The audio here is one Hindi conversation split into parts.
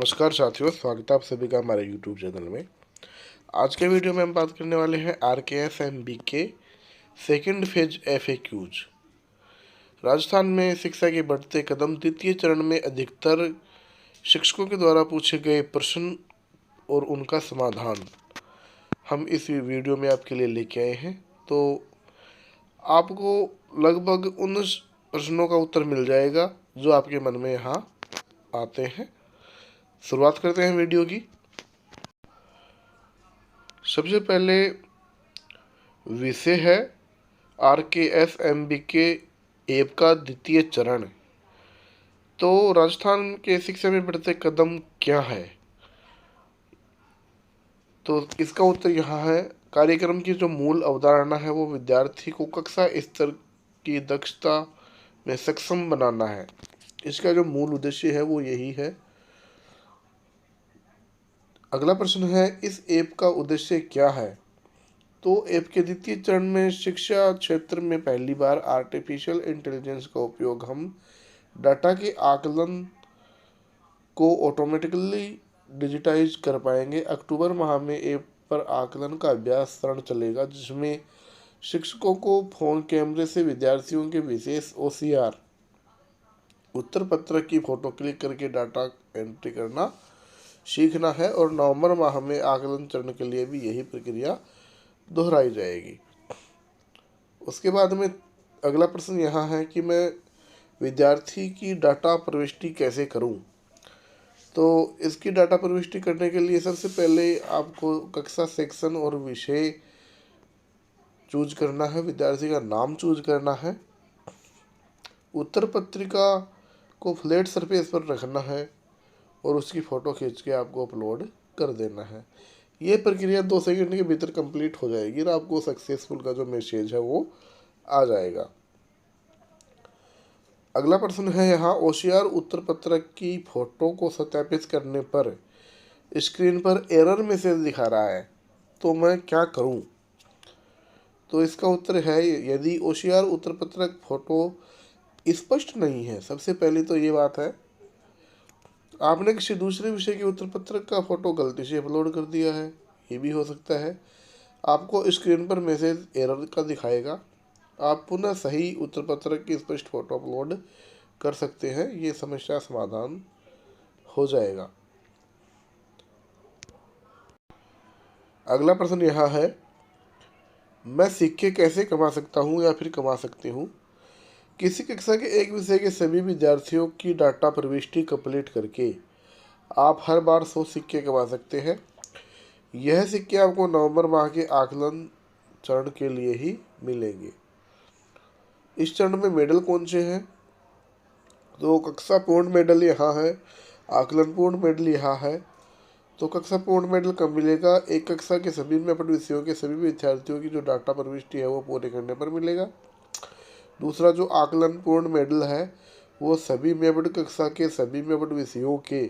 नमस्कार साथियों, स्वागत है आप सभी का हमारे यूट्यूब चैनल में। आज के वीडियो में हम बात करने वाले हैं RKS MB के सेकेंड फेज FAQs। राजस्थान में शिक्षा के बढ़ते कदम द्वितीय चरण में अधिकतर शिक्षकों के द्वारा पूछे गए प्रश्न और उनका समाधान हम इस वीडियो में आपके लिए लेके आए हैं। तो आपको लगभग उन प्रश्नों का उत्तर मिल जाएगा जो आपके मन में यहाँ आते हैं। शुरुआत करते हैं वीडियो की। सबसे पहले विषय है RKS MB के ऐप का द्वितीय चरण। तो राजस्थान के शिक्षा में बढ़ते कदम क्या है? तो इसका उत्तर यहाँ है, कार्यक्रम की जो मूल अवधारणा है वो विद्यार्थी को कक्षा स्तर की दक्षता में सक्षम बनाना है। इसका जो मूल उद्देश्य है वो यही है। अगला प्रश्न है, इस ऐप का उद्देश्य क्या है? तो ऐप के द्वितीय चरण में शिक्षा क्षेत्र में पहली बार आर्टिफिशियल इंटेलिजेंस का उपयोग हम डाटा के आकलन को ऑटोमेटिकली डिजिटाइज कर पाएंगे। अक्टूबर माह में ऐप पर आकलन का अभ्यास चरण चलेगा, जिसमें शिक्षकों को फोन कैमरे से विद्यार्थियों के विशेष OCR उत्तर पत्र की फोटो क्लिक करके डाटा एंट्री करना सीखना है और नवंबर माह में आकलन चरण के लिए भी यही प्रक्रिया दोहराई जाएगी। उसके बाद में अगला प्रश्न यहाँ है कि मैं विद्यार्थी की डाटा प्रविष्टि कैसे करूँ? तो इसकी डाटा प्रविष्टि करने के लिए सबसे पहले आपको कक्षा सेक्शन और विषय चूज करना है, विद्यार्थी का नाम चूज करना है, उत्तर पत्रिका को फ्लैट सरफेस पर रखना है और उसकी फ़ोटो खींच के आपको अपलोड कर देना है। ये प्रक्रिया 2 सेकंड के भीतर कंप्लीट हो जाएगी और आपको सक्सेसफुल का जो मैसेज है वो आ जाएगा। अगला प्रश्न है यहाँ, OCR उत्तर पत्रक की फ़ोटो को सत्यापित करने पर स्क्रीन पर एरर मैसेज दिखा रहा है, तो मैं क्या करूँ? तो इसका उत्तर है, यदि OCR उत्तर पत्रक फ़ोटो स्पष्ट नहीं है, सबसे पहले तो ये बात है, आपने किसी दूसरे विषय के उत्तर पत्रक का फोटो गलती से अपलोड कर दिया है, ये भी हो सकता है। आपको स्क्रीन पर मैसेज एरर का दिखाएगा, आप पुनः सही उत्तर पत्रक की स्पष्ट फोटो अपलोड कर सकते हैं, ये समस्या समाधान हो जाएगा। अगला प्रश्न यहाँ है, मैं सिक्के कैसे कमा सकता हूँ या फिर कमा सकती हूँ? किसी कक्षा के एक विषय के सभी विद्यार्थियों की डाटा प्रविष्टि कंप्लीट करके आप हर बार 100 सिक्के कमा सकते हैं। यह सिक्के आपको नवंबर माह के आकलन चरण के लिए ही मिलेंगे। इस चरण में मेडल कौन से हैं? तो कक्षा पूर्ण मेडल यहाँ है, आकलन पूर्ण मेडल यहाँ है। तो कक्षा पूर्ण मेडल कब मिलेगा? एक कक्षा के सभी में अपने विषयों के सभी विद्यार्थियों की जो डाटा प्रविष्टि है वो पूरे करने पर मिलेगा। दूसरा जो आकलन पूर्ण मेडल है वो सभी मेबड कक्षा के सभी मेबड विषयों के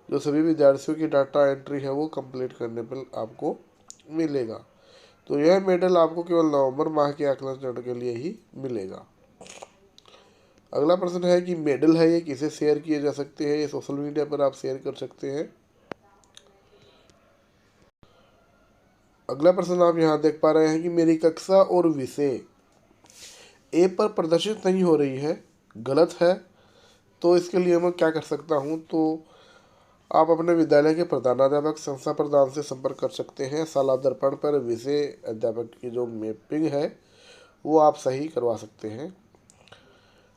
जो सभी विद्यार्थियों की डाटा एंट्री है वो कंप्लीट करने पर आपको मिलेगा। तो यह मेडल आपको केवल नवंबर माह के आकलन चरण के लिए ही मिलेगा। अगला प्रश्न है कि मेडल है ये किसे शेयर किए जा सकते हैं? ये सोशल मीडिया पर आप शेयर कर सकते हैं। अगला प्रश्न आप यहाँ देख पा रहे हैं कि मेरी कक्षा और विषय ऐप पर प्रदर्शित नहीं हो रही है, गलत है, तो इसके लिए मैं क्या कर सकता हूँ? तो आप अपने विद्यालय के प्रधानाध्यापक संस्था प्रधान से संपर्क कर सकते हैं। शाला दर्पण पर विषय अध्यापक की जो मैपिंग है वो आप सही करवा सकते हैं।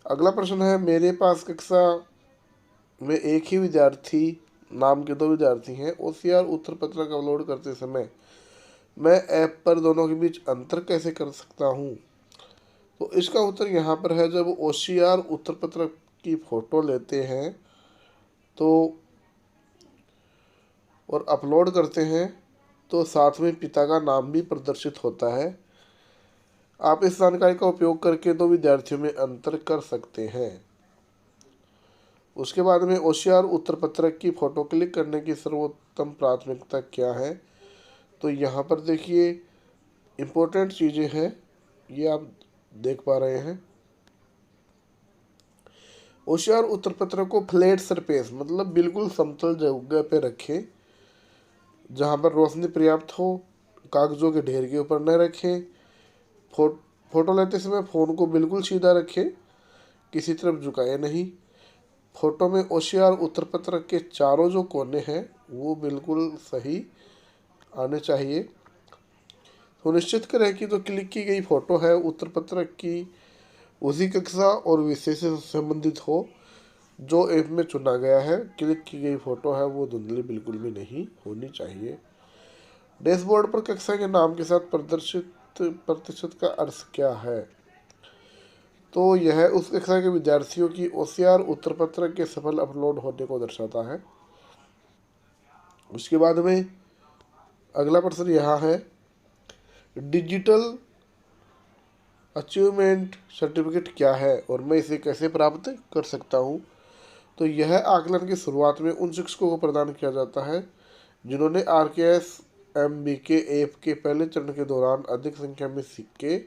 अगला प्रश्न है, मेरे पास कक्षा में एक ही विद्यार्थी नाम के 2 विद्यार्थी हैं, OCR उत्तर पत्रक अपलोड करते समय मैं ऐप पर दोनों के बीच अंतर कैसे कर सकता हूँ? तो इसका उत्तर यहाँ पर है, जब OCR उत्तर पत्रक की फ़ोटो लेते हैं तो और अपलोड करते हैं तो साथ में पिता का नाम भी प्रदर्शित होता है। आप इस जानकारी का उपयोग करके 2 विद्यार्थियों में अंतर कर सकते हैं। उसके बाद में OCR उत्तर पत्रक की फ़ोटो क्लिक करने की सर्वोत्तम प्राथमिकता क्या है? तो यहाँ पर देखिए इम्पोर्टेंट चीज़ें हैं, ये आप देख पा रहे हैं। होशियार उत्तर पत्र को फ्लैट सरफेस मतलब बिल्कुल समतल जगह पे रखें जहाँ पर रोशनी पर्याप्त हो। कागजों के ढेर के ऊपर न रखें। फो फोटो लेते समय फ़ोन को बिल्कुल सीधा रखें, किसी तरफ झुकाए नहीं। फोटो में होशियार उत्तर पत्रक के चारों जो कोने हैं वो बिल्कुल सही आने चाहिए। सुनिश्चित करें कि जो क्लिक की गई फोटो है उत्तर पत्रक की उसी कक्षा और विषय से संबंधित हो जो ऐप में चुना गया है। क्लिक की गई फोटो है वो धुंधली बिल्कुल भी नहीं होनी चाहिए। डैशबोर्ड पर कक्षा के नाम के साथ प्रदर्शित प्रतिशत का अर्थ क्या है? तो यह उस कक्षा के विद्यार्थियों की होशियार उत्तर पत्रक के सफल अपलोड होने को दर्शाता है। उसके बाद में अगला प्रश्न यहाँ है, डिजिटल अचीवमेंट सर्टिफिकेट क्या है और मैं इसे कैसे प्राप्त कर सकता हूँ? तो यह आकलन की शुरुआत में उन शिक्षकों को प्रदान किया जाता है जिन्होंने RKS-MBK ऐप के पहले चरण के दौरान अधिक संख्या में सिक्के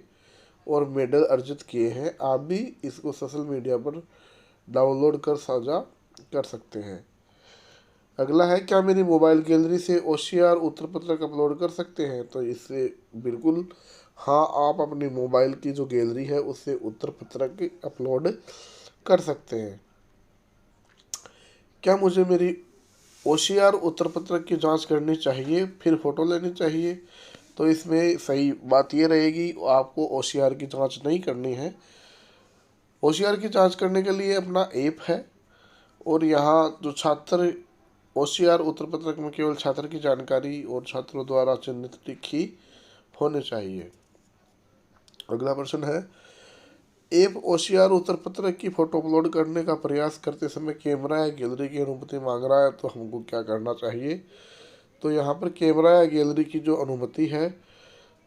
और मेडल अर्जित किए हैं। आप भी इसको सोशल मीडिया पर डाउनलोड कर साझा कर सकते हैं। अगला है, क्या मेरी मोबाइल गैलरी से होशियार उत्तर पत्रक अपलोड कर सकते हैं? तो इससे बिल्कुल हाँ, आप अपनी मोबाइल की जो गैलरी है उससे उत्तर पत्रक अपलोड कर सकते हैं। क्या मुझे मेरी होशियार उत्तर पत्रक की जांच करनी चाहिए फिर फ़ोटो लेनी चाहिए? तो इसमें सही बात ये रहेगी, आपको होशियार की जांच नहीं करनी है। होशियार की जांच करने के लिए अपना ऐप है और यहाँ जो छात्र होशियार उत्तर पत्रक में केवल छात्र की जानकारी और छात्रों द्वारा चिन्हित लिखी होनी चाहिए। अगला प्रश्न है, ऐप होशियार उत्तर पत्रक की फोटो अपलोड करने का प्रयास करते समय कैमरा या गैलरी की अनुमति मांग रहा है तो हमको क्या करना चाहिए? तो यहाँ पर कैमरा या गैलरी की जो अनुमति है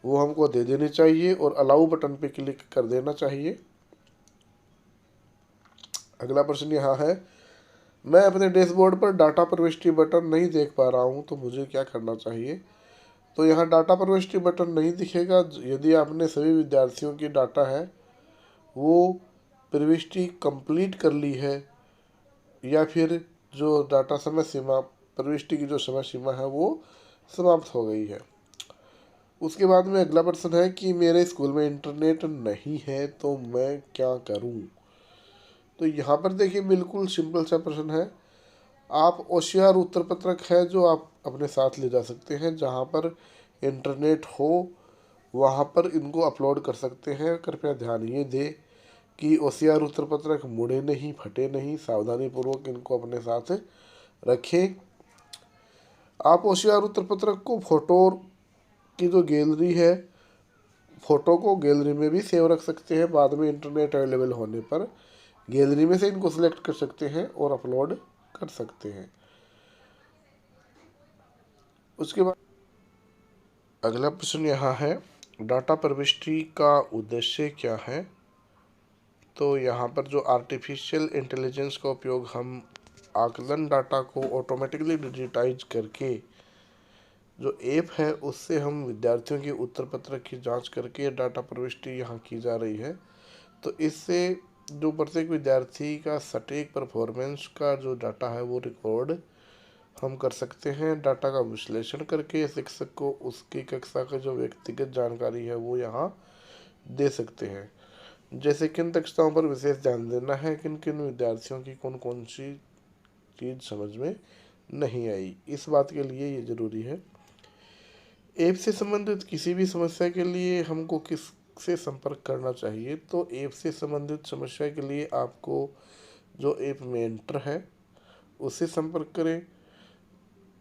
वो हमको दे देनी चाहिए और अलाउ बटन पे क्लिक कर देना चाहिए। अगला प्रश्न यहाँ है, मैं अपने डैशबोर्ड पर डाटा प्रविष्टि बटन नहीं देख पा रहा हूँ तो मुझे क्या करना चाहिए? तो यहाँ डाटा प्रविष्टि बटन नहीं दिखेगा यदि आपने सभी विद्यार्थियों की डाटा है वो प्रविष्टि कंप्लीट कर ली है या फिर जो डाटा समय सीमा प्रविष्टि की जो समय सीमा है वो समाप्त हो गई है। उसके बाद में अगला प्रश्न है कि मेरे स्कूल में इंटरनेट नहीं है तो मैं क्या करूं? तो यहाँ पर देखिए बिल्कुल सिंपल सा प्रश्न है। आप होशियार उत्तर पत्रक है जो आप अपने साथ ले जा सकते हैं, जहाँ पर इंटरनेट हो वहाँ पर इनको अपलोड कर सकते हैं। कृपया ध्यान ये दें कि होशियार उत्तर पत्रक मुड़े नहीं, फटे नहीं, सावधानी पूर्वक इनको अपने साथ रखें। आप होशियार उत्तर पत्रक को फोटो की जो गैलरी है फोटो को गैलरी में भी सेव रख सकते हैं। बाद में इंटरनेट अवेलेबल होने पर गैलरी में से इनको सिलेक्ट कर सकते हैं और अपलोड कर सकते हैं। उसके बाद अगला प्रश्न यहाँ है, डाटा प्रविष्टि का उद्देश्य क्या है? तो यहाँ पर जो आर्टिफिशियल इंटेलिजेंस का उपयोग हम आकलन डाटा को ऑटोमेटिकली डिजिटाइज करके जो ऐप है उससे हम विद्यार्थियों की उत्तर पत्रक की जांच करके डाटा प्रविष्टि यहाँ की जा रही है। तो इससे जो प्रत्येक विद्यार्थी का सटीक परफॉर्मेंस का जो डाटा है वो रिकॉर्ड हम कर सकते हैं। डाटा का विश्लेषण करके शिक्षक को उसकी कक्षा का जो व्यक्तिगत जानकारी है वो यहाँ दे सकते हैं, जैसे किन दक्षताओं पर विशेष ध्यान देना है, किन किन विद्यार्थियों की कौन कौन सी चीज़ समझ में नहीं आई। इस बात के लिए ये ज़रूरी है। ऐप से संबंधित किसी भी समस्या के लिए हमको किस से संपर्क करना चाहिए? तो ऐप से संबंधित समस्या के लिए आपको जो ऐप मेंटर है उससे संपर्क करें।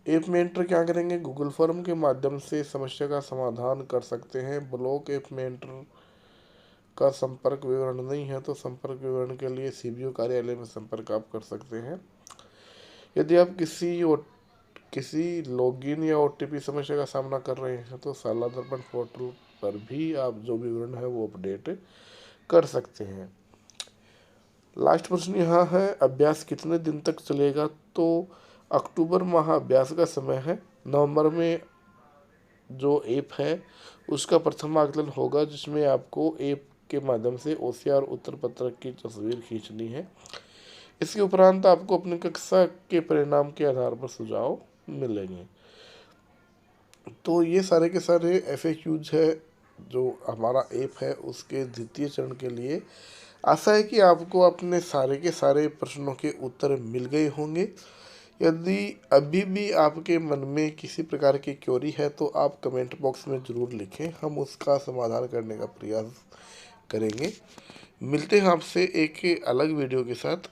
ऐप मेंटर क्या करेंगे, गूगल फॉर्म के माध्यम से समस्या का समाधान कर सकते हैं। ब्लॉक ऐप मेंटर का संपर्क विवरण नहीं है तो संपर्क विवरण के लिए CBO कार्यालय में संपर्क आप कर सकते हैं। यदि आप किसी लॉगिन या OTP समस्या का सामना कर रहे हैं तो शाला दर्पण पोर्टल पर भी आप जो विवरण है वो अपडेट कर सकते हैं। लास्ट प्रश्न यहाँ है, अभ्यास कितने दिन तक चलेगा? तो अक्टूबर माह अभ्यास का समय है। नवंबर में जो ऐप है उसका प्रथम आकलन होगा जिसमें आपको ऐप के माध्यम से होशियार उत्तर पत्रक की तस्वीर खींचनी है। इसके उपरांत आपको अपनी कक्षा के परिणाम के आधार पर सुझाव मिलेंगे। तो ये सारे के सारे FAQs है जो हमारा ऐप है उसके द्वितीय चरण के लिए। आशा है कि आपको अपने सारे के सारे प्रश्नों के उत्तर मिल गए होंगे। यदि अभी भी आपके मन में किसी प्रकार की क्वेरी है तो आप कमेंट बॉक्स में ज़रूर लिखें, हम उसका समाधान करने का प्रयास करेंगे। मिलते हैं आपसे एक अलग वीडियो के साथ।